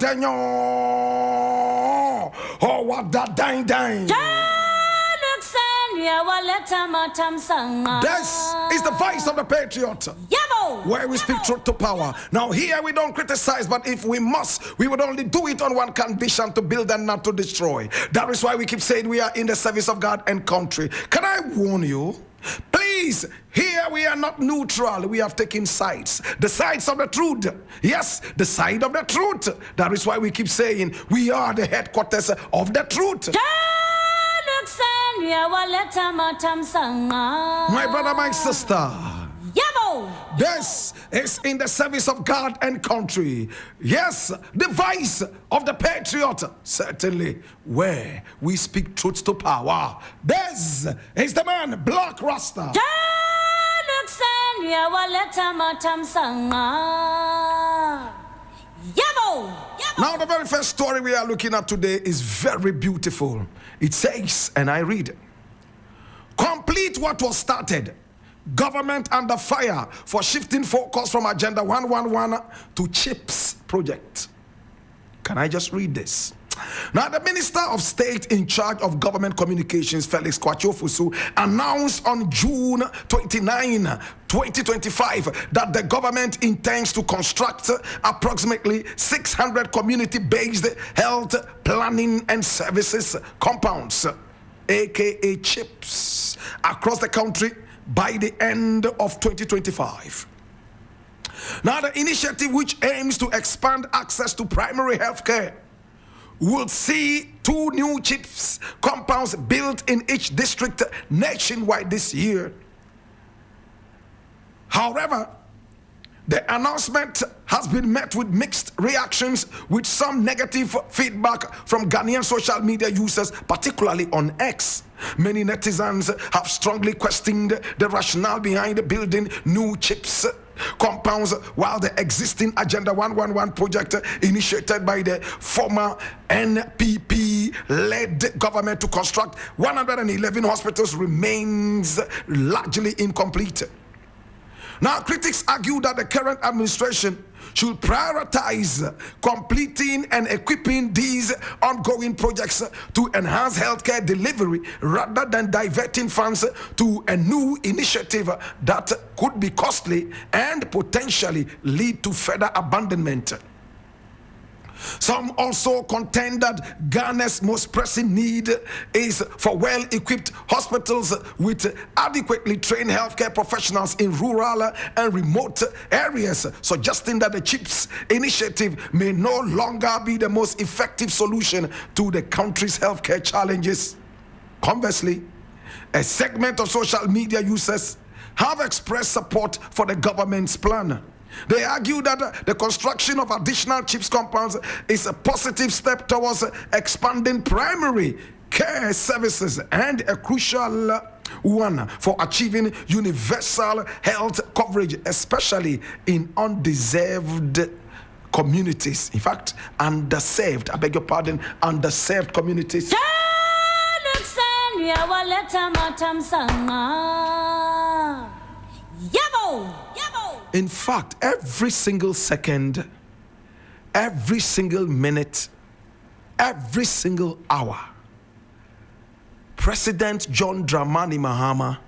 denyo. Oh, what that dang. This is the voice of the patriot. Where we speak truth to power. Now here we don't criticize, but if we must, we would only do it on one condition: to build and not to destroy. That is why we keep saying we are in the service of God and country. Can I warn you? Please, here we are not neutral. We have taken sides. The sides of the truth. Yes, the side of the truth. That is why we keep saying we are the headquarters of the truth. My brother, my sister, this is in the service of God and country. Yes, the voice of the patriot. Certainly, where we speak truth to power. This is the man, Black Rasta. Now, the very first story we are looking at today is very beautiful. It says, and I read, complete what was started. Government under fire for shifting focus from Agenda 111 to CHIPS project. Can I just read this? Now, the Minister of State in charge of government communications, Felix Kwachofusu, announced on June 29, 2025, that the government intends to construct approximately 600 community-based health planning and services compounds, aka CHIPS, across the country by the end of 2025. Now, the initiative, which aims to expand access to primary health care, will see 2 new CHIPS compounds built in each district nationwide this year. However, the announcement has been met with mixed reactions, with some negative feedback from Ghanaian social media users, particularly on X. Many netizens have strongly questioned the rationale behind building new CHIPS compounds, while the existing Agenda 111 project, initiated by the former NPP-led government to construct 111 hospitals, remains largely incomplete. Now, critics argue that the current administration should prioritize completing and equipping these ongoing projects to enhance healthcare delivery, rather than diverting funds to a new initiative that could be costly and potentially lead to further abandonment. Some also contend that Ghana's most pressing need is for well-equipped hospitals with adequately trained healthcare professionals in rural and remote areas, suggesting that the CHIPS initiative may no longer be the most effective solution to the country's healthcare challenges. Conversely, a segment of social media users have expressed support for the government's plan. They argue that the construction of additional CHIPS compounds is a positive step towards expanding primary care services and a crucial one for achieving universal health coverage, especially in undeserved communities. In fact, underserved, I beg your pardon, underserved communities. In fact, every single second, every single minute, every single hour, President John Dramani Mahama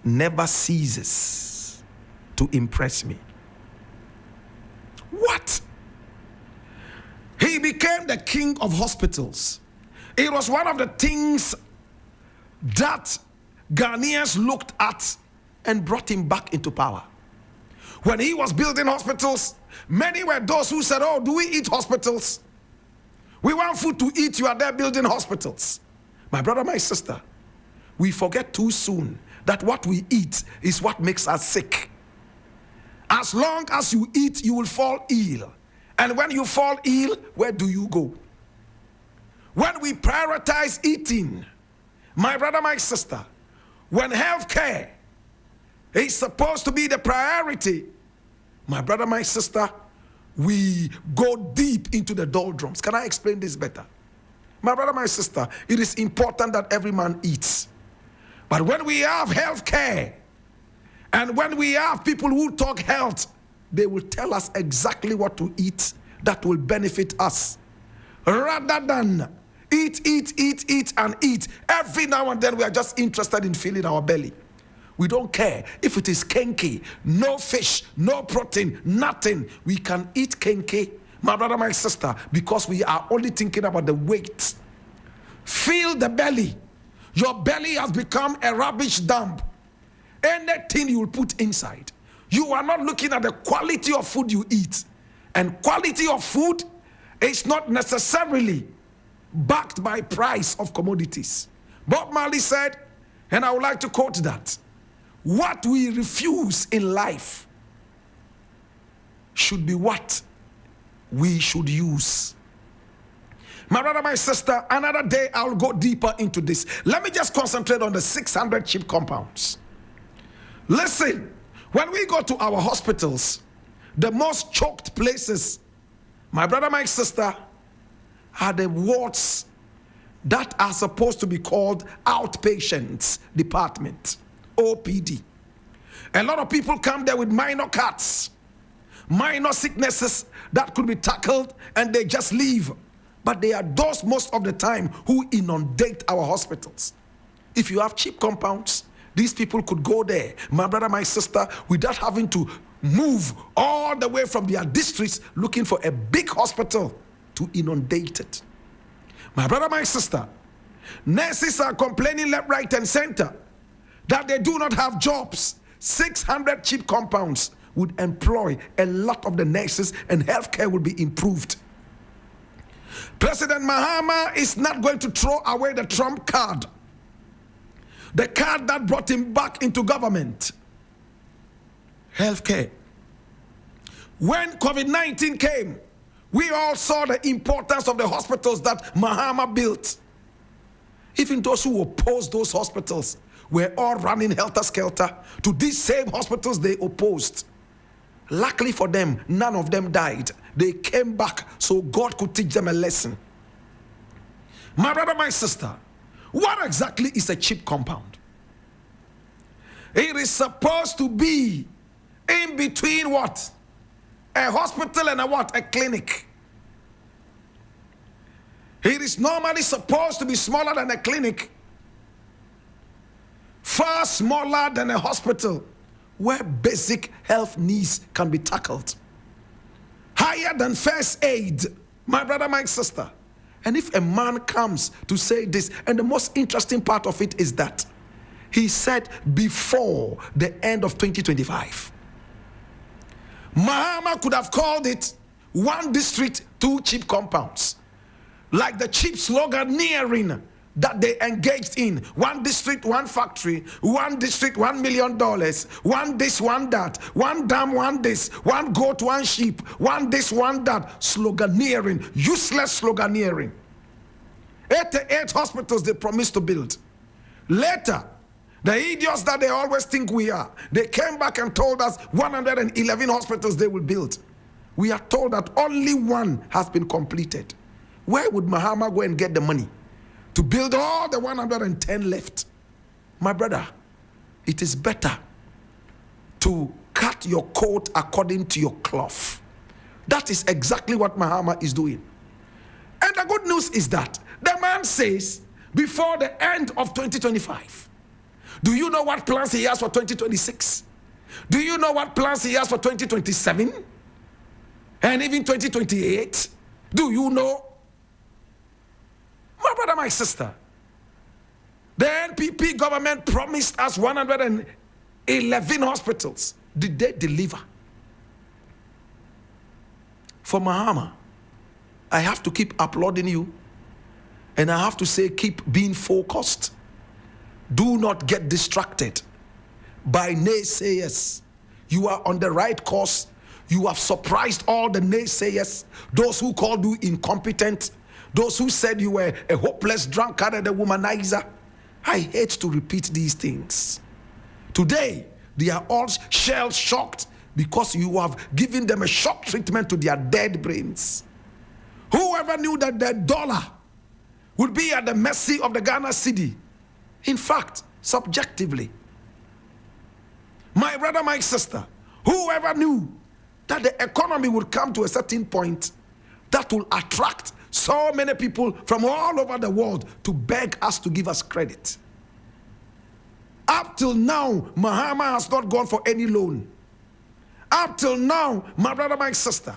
never ceases to impress me. What? He became the king of hospitals. It was one of the things that Ghanaians looked at and brought him back into power. When he was building hospitals, many were those who said, oh, do we eat hospitals? We want food to eat, you are there building hospitals. My brother, my sister, we forget too soon that what we eat is what makes us sick. As long as you eat, you will fall ill. And when you fall ill, where do you go? When we prioritize eating, my brother, my sister, when healthcare is supposed to be the priority, my brother, my sister, we go deep into the doldrums. Can I explain this better? My brother, my sister, it is important that every man eats. But when we have health care, and when we have people who talk health, they will tell us exactly what to eat, that will benefit us, rather than eat, and eat. Every now and then we are just interested in filling our belly. We don't care if it is kenke, no fish, no protein, nothing. We can eat kenke, my brother, my sister, because we are only thinking about the weight. Fill the belly. Your belly has become a rubbish dump. Anything you will put inside. You are not looking at the quality of food you eat. And quality of food is not necessarily backed by price of commodities. Bob Marley said, and I would like to quote that, what we refuse in life should be what we should use. My brother, my sister, another day I'll go deeper into this. Let me just concentrate on the 600 cheap compounds. Listen, when we go to our hospitals, the most choked places, my brother, my sister, are the wards that are supposed to be called outpatients department, OPD. A lot of people come there with minor cuts, minor sicknesses that could be tackled, and they just leave. But they are those most of the time who inundate our hospitals. If you have cheap compounds, these people could go there, my brother, my sister, without having to move all the way from their districts looking for a big hospital to inundate it. My brother, my sister, nurses are complaining left, right, and center that they do not have jobs. 600 cheap compounds would employ a lot of the nurses, and healthcare will be improved. President Mahama is not going to throw away the Trump card, the card that brought him back into government. Healthcare. When COVID-19 came, we all saw the importance of the hospitals that Mahama built. Even those who opposed those hospitals were all running helter-skelter to these same hospitals they opposed. Luckily for them, none of them died. They came back so God could teach them a lesson. My brother, my sister, what exactly is a cheap compound? It is supposed to be in between what? A hospital and a what? A clinic. It is normally supposed to be smaller than a clinic, far smaller than a hospital, where basic health needs can be tackled. Higher than first aid, my brother, my sister. And if a man comes to say this, and the most interesting part of it is that he said before the end of 2025. Mahama could have called it one district, two cheap compounds. Like the cheap sloganeering that they engaged in. One district, one factory. One district, $1 million. One this, one that. One dam, one this. One goat, one sheep. One this, one that. Sloganeering. Useless sloganeering. 88 hospitals they promised to build. Later, the idiots that they always think we are, they came back and told us 111 hospitals they will build. We are told that only one has been completed. Where would Mahama go and get the money to build all the 110 left? My brother, it is better to cut your coat according to your cloth. That is exactly what Mahama is doing. And the good news is that the man says before the end of 2025. Do you know what plans he has for 2026? Do you know what plans he has for 2027? And even 2028? Do you know? My brother, my sister, the NPP government promised us 111 hospitals. Did they deliver? For Mahama, I have to keep applauding you, and I have to say keep being focused. Do not get distracted by naysayers. You are on the right course. You have surprised all the naysayers, those who called you incompetent, those who said you were a hopeless drunkard and a womanizer. I hate to repeat these things. Today, they are all shell-shocked because you have given them a shock treatment to their dead brains. Whoever knew that the dollar would be at the mercy of the Ghana cedi? In fact, subjectively. My brother, my sister, whoever knew that the economy would come to a certain point that will attract so many people from all over the world to beg us to give us credit. Up till now, Mahama has not gone for any loan. Up till now, my brother, my sister,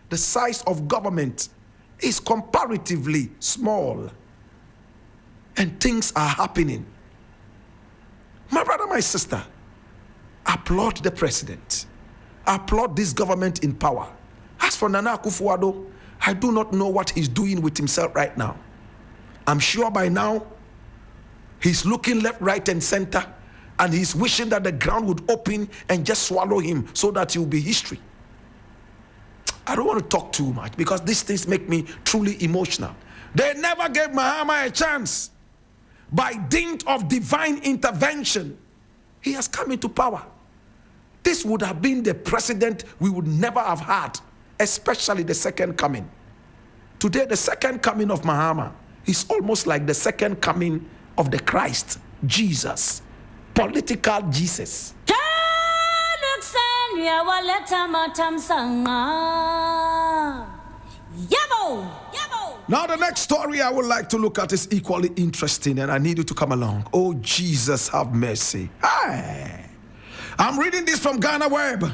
the size of government is comparatively small. And things are happening. My brother, my sister, applaud the president. Applaud this government in power. As for Nana Akufo-Addo, I do not know what he's doing with himself right now. I'm sure by now, he's looking left, right, and center, and he's wishing that the ground would open and just swallow him so that he will be history. I don't want to talk too much because these things make me truly emotional. They never gave Mahama a chance. By dint of divine intervention, he has come into power. This would have been the president we would never have had, especially the second coming. Today, the second coming of Mahama is almost like the second coming of the Christ, Jesus, political Jesus. Now the next story I would like to look at is equally interesting, and I need you to come along. Oh, Jesus, have mercy. Hi. I'm reading this from Ghana Web,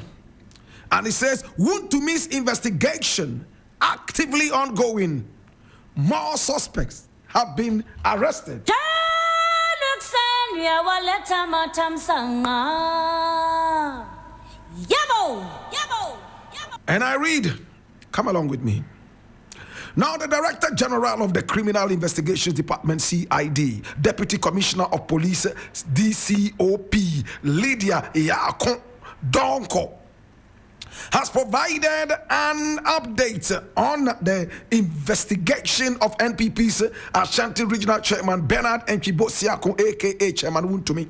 and it says, Wontumi's investigation actively ongoing. More suspects have been arrested. And I read, come along with me. Now, the Director General of the Criminal Investigations Department, CID, Deputy Commissioner of Police, DCOP, Lydia Duncan, has provided an update on the investigation of NPP's Ashanti Regional Chairman Bernard Bosiako, aka Chairman Wontumi.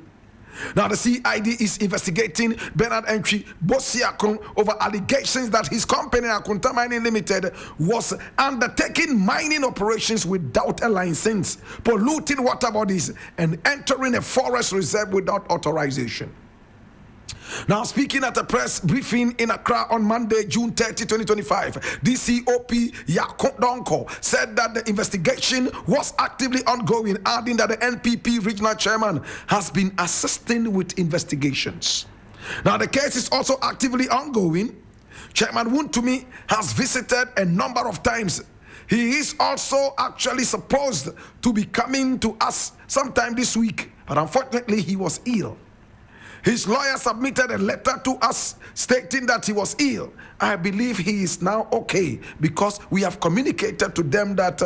Now, the CID is investigating Bernard Bosiako over allegations that his company, Akunta Mining Limited, was undertaking mining operations without a license, polluting water bodies, and entering a forest reserve without authorization. Now, speaking at a press briefing in Accra on Monday, June 30, 2025, DCOP Duncan said that the investigation was actively ongoing, adding that the NPP regional chairman has been assisting with investigations. Now, the case is also actively ongoing. Chairman Wontumi has visited a number of times. He is also actually supposed to be coming to us sometime this week, but unfortunately, he was ill. His lawyer submitted a letter to us stating that he was ill. I believe he is now okay because we have communicated to them that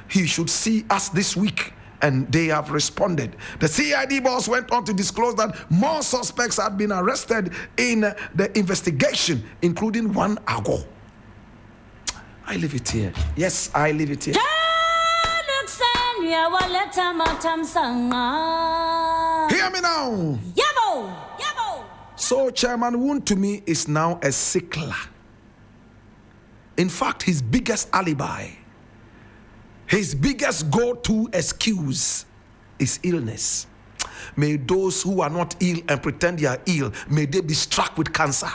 he should see us this week, and they have responded. The CID boss went on to disclose that more suspects had been arrested in the investigation, including one Ago. I leave it here. Yes, I leave it here. Hear me now. So Chairman Wontumi is now a sickler. In fact, his biggest alibi, his biggest go-to excuse is illness. May those who are not ill and pretend they are ill, may they be struck with cancer.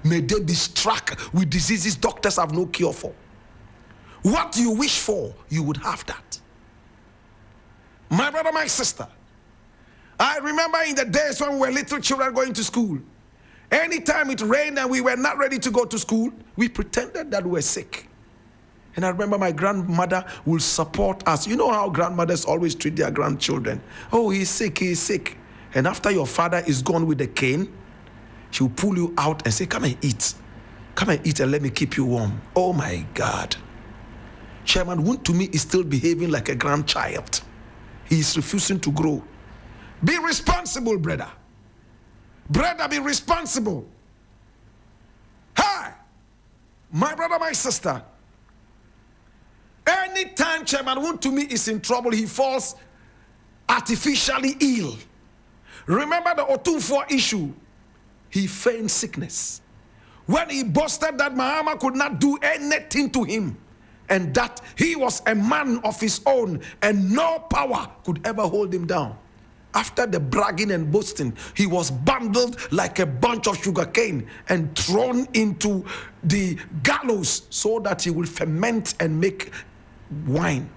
May they be struck with diseases doctors have no cure for. What you wish for, you would have that. My brother, my sister, I remember in the days when we were little children going to school. Anytime it rained and we were not ready to go to school, we pretended that we were sick. And I remember my grandmother will support us. You know how grandmothers always treat their grandchildren. Oh, he's sick, he's sick. And after your father is gone with the cane, she'll pull you out and say, come and eat. Come and eat and let me keep you warm. Oh my God. Chairman Wontumi is still behaving like a grandchild. He is refusing to grow. Be responsible, brother. Brother, be responsible. Hi, my brother, my sister. Anytime Chairman Wontumi is in trouble, he falls artificially ill. Remember the Otumfuo issue? He feigned sickness. When he boasted that Mahama could not do anything to him, and that he was a man of his own and no power could ever hold him down. After the bragging and boasting, he was bundled like a bunch of sugarcane and thrown into the gallows so that he will ferment and make wine.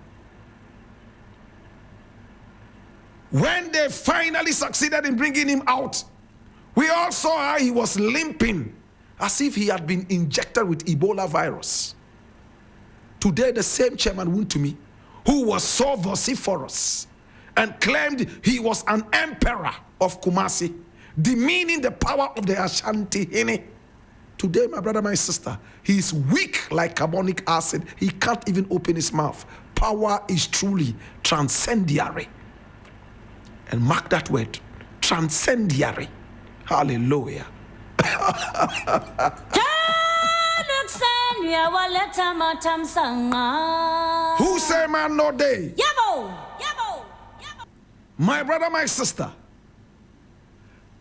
When they finally succeeded in bringing him out, we all saw how he was limping as if he had been injected with Ebola virus. Today, the same Chairman Wontumi, who was so vociferous and claimed he was an emperor of Kumasi, demeaning the power of the Ashanti Hene. Today, my brother, my sister, he is weak like carbonic acid. He can't even open his mouth. Power is truly transcendiary. And mark that word, transcendiary. Hallelujah. Who say man no day? My brother, my sister,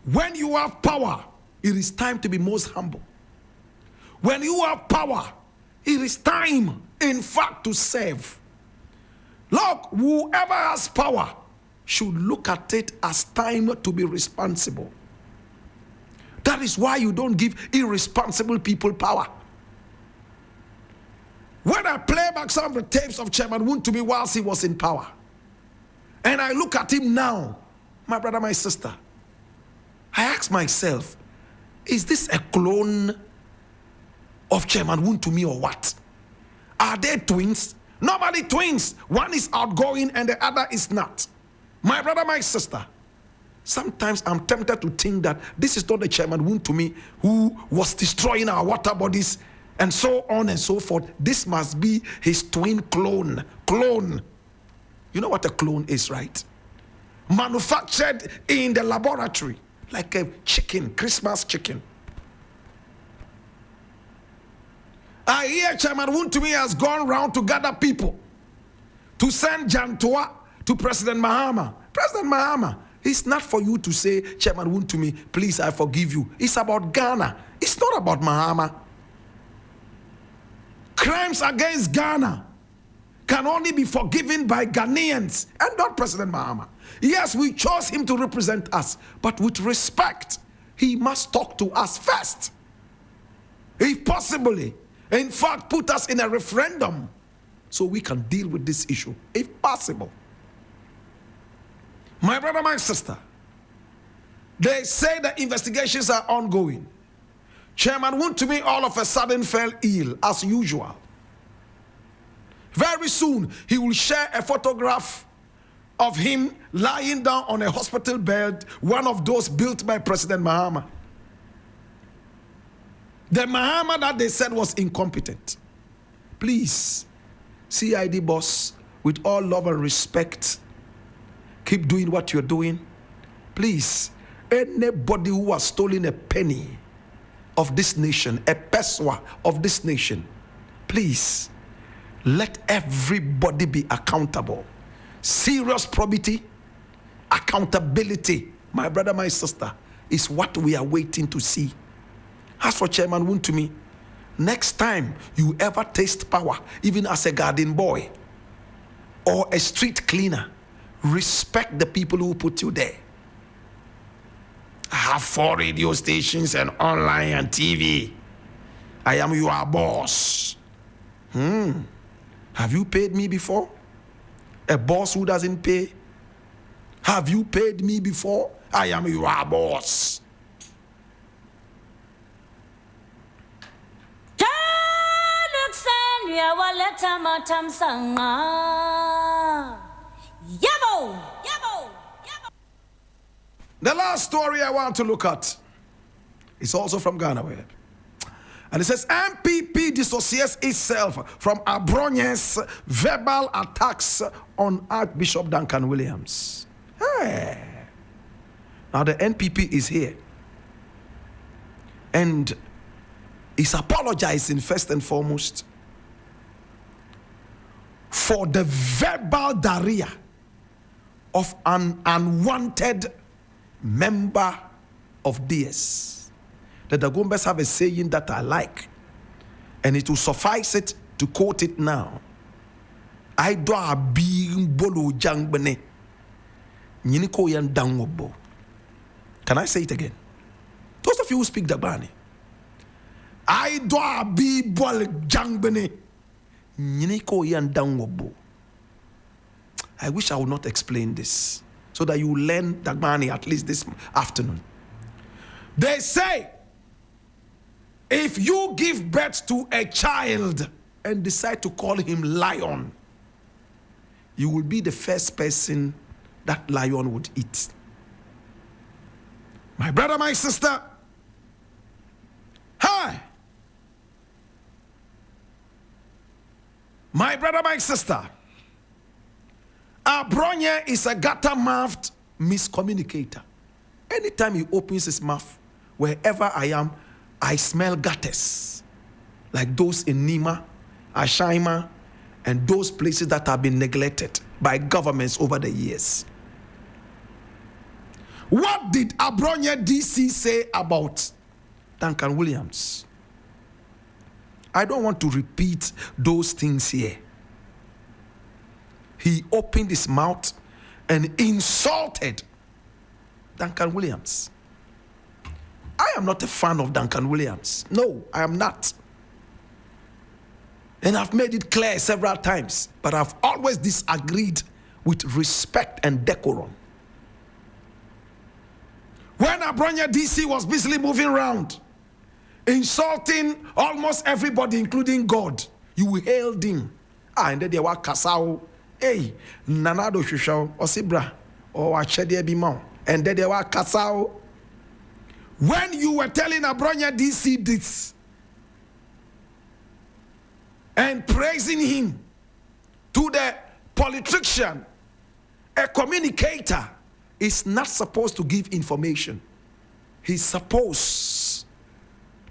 when you have power, it is time to be most humble. When you have power, it is time, in fact, to serve. Look, whoever has power should look at it as time to be responsible. That is why you don't give irresponsible people power. When I play back some of the tapes of Chairman Wontumi whilst he was in power, and I look at him now, my brother, my sister, I ask myself, is this a clone of Chairman Wontumi or what? Are they twins? Normally twins. One is outgoing and the other is not. My brother, my sister, sometimes I'm tempted to think that this is not the Chairman Wontumi who was destroying our water bodies and so on and so forth. This must be his twin clone. Clone. You know what a clone is, right? Manufactured in the laboratory, like a chicken, Christmas chicken. I hear Chairman Wontumi has gone round to gather people to send Jantua to President Mahama. President Mahama, it's not for you to say, Chairman Wontumi, please, I forgive you. It's about Ghana. It's not about Mahama. Crimes against Ghana can only be forgiven by Ghanaians and not President Mahama. Yes, we chose him to represent us, but with respect, he must talk to us first. If possibly, in fact, put us in a referendum so we can deal with this issue, if possible. My brother, my sister, they say the investigations are ongoing. Chairman Wontumi all of a sudden fell ill, as usual. Very soon, he will share a photograph of him lying down on a hospital bed, one of those built by President Mahama. The Mahama that they said was incompetent. Please, CID boss, with all love and respect, keep doing what you're doing. Please, anybody who has stolen a penny of this nation, a peswa of this nation, please, let everybody be accountable. Serious probity, accountability, my brother, my sister, is what we are waiting to see. As for Chairman Wontumi, next time you ever taste power, even as a garden boy or a street cleaner, respect the people who put you there. I have 4 radio stations and online and TV. I am your boss. Have you paid me before? A boss who doesn't pay? Have you paid me before? I am your boss. The last story I want to look at is also from Ghana Web. And it says, MPP dissociates itself from Abronye's verbal attacks on Archbishop Duncan Williams. Hey. Now the NPP is here. And is apologizing first and foremost for the verbal diarrhea of an unwanted member of DS. The Dagombes have a saying that I like, and it will suffice it to quote it now. I do a being bolo jangbene. Nyini ko yan downwabo. Can I say it again? Those of you who speak Dagbani. I do a be bol jangbene. Nyini ko yan downwabo. I wish I would not explain this so that you learn Dagbani at least this afternoon. They say, if you give birth to a child and decide to call him lion, you will be the first person that lion would eat. My brother, my sister, hi. My brother, my sister, Abronye is a gutter-mouthed miscommunicator. Anytime he opens his mouth, wherever I am, I smell gutters, like those in Nima, Ashaima, and those places that have been neglected by governments over the years. What did Abronye DC say about Duncan Williams? I don't want to repeat those things here. He opened his mouth and insulted Duncan Williams. I am not a fan of Duncan Williams. No, I am not. And I've made it clear several times, but I've always disagreed with respect and decorum. When Abronye DC was busily moving around, insulting almost everybody, including God, you hailed him. And then there were Kasao, hey, Nanado Shushao, Osibra, or Achede Bimao. And then there were Kasao. When you were telling Abronye DC this and praising him to the politician, a communicator is not supposed to give information. He's supposed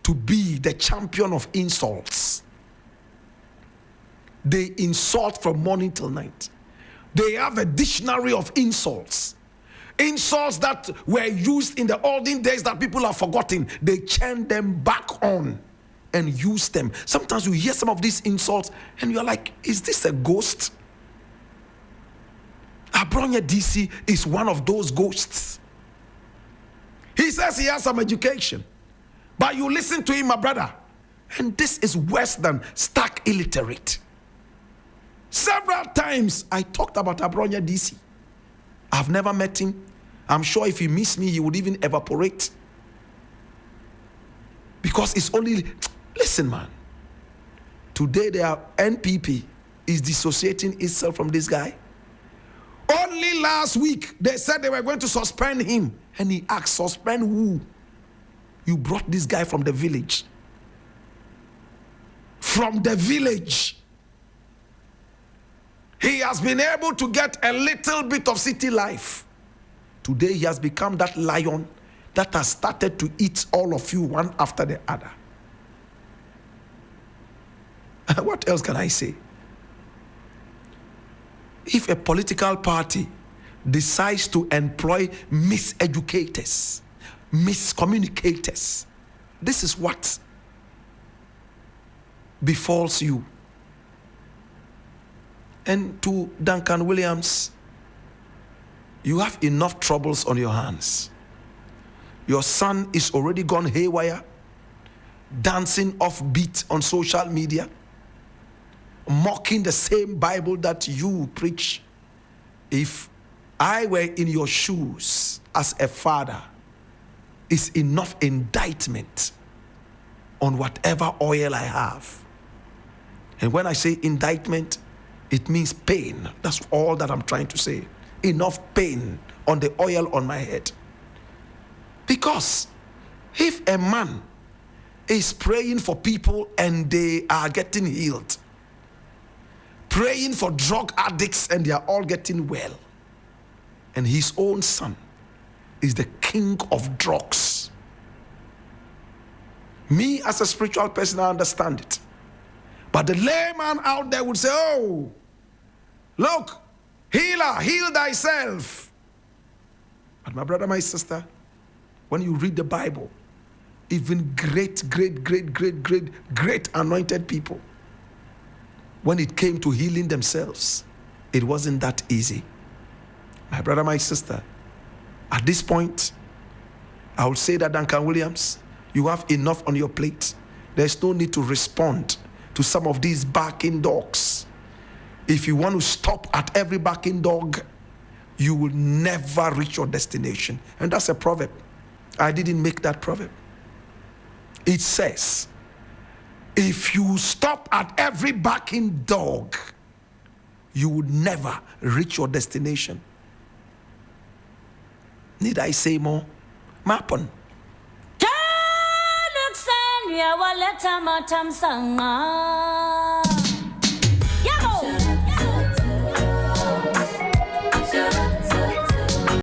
to be the champion of insults. They insult from morning till night. They have a dictionary of insults. Insults that were used in the olden days that people have forgotten. They chant them back on and use them. Sometimes you hear some of these insults and you're like, is this a ghost? Abronye DC is one of those ghosts. He says he has some education, but you listen to him, my brother, and this is worse than stark illiterate. Several times I talked about Abronye DC. I've never met him. I'm sure if he missed me, he would even evaporate. Because it's only, listen, man. Today, their NPP is dissociating itself from this guy. Only last week, they said they were going to suspend him. And he asked, suspend who? You brought this guy from the village. From the village. He has been able to get a little bit of city life. Today he has become that lion that has started to eat all of you one after the other. What else can I say? If a political party decides to employ miseducators, miscommunicators, this is what befalls you. And to Duncan Williams, you have enough troubles on your hands. Your son is already gone haywire, dancing off beat on social media, mocking the same Bible that you preach. If I were in your shoes as a father, it's enough indictment on whatever oil I have. And when I say indictment, it means pain. That's all that I'm trying to say. Enough pain on the oil on my head. Because if a man is praying for people and they are getting healed, praying for drug addicts and they are all getting well, and his own son is the king of drugs, me as a spiritual person, I understand it. But the layman out there would say, oh, look, healer, heal thyself. But my brother, my sister, when you read the Bible, even great anointed people, when it came to healing themselves, it wasn't that easy. My brother, my sister, at this point, I will say that Duncan Williams, you have enough on your plate. There's no need to respond to some of these barking dogs. If you want to stop at every barking dog, you will never reach your destination. And that's a proverb. I didn't make that proverb. It says, if you stop at every barking dog, you would never reach your destination. Need I say more? Mappon. Matam sanga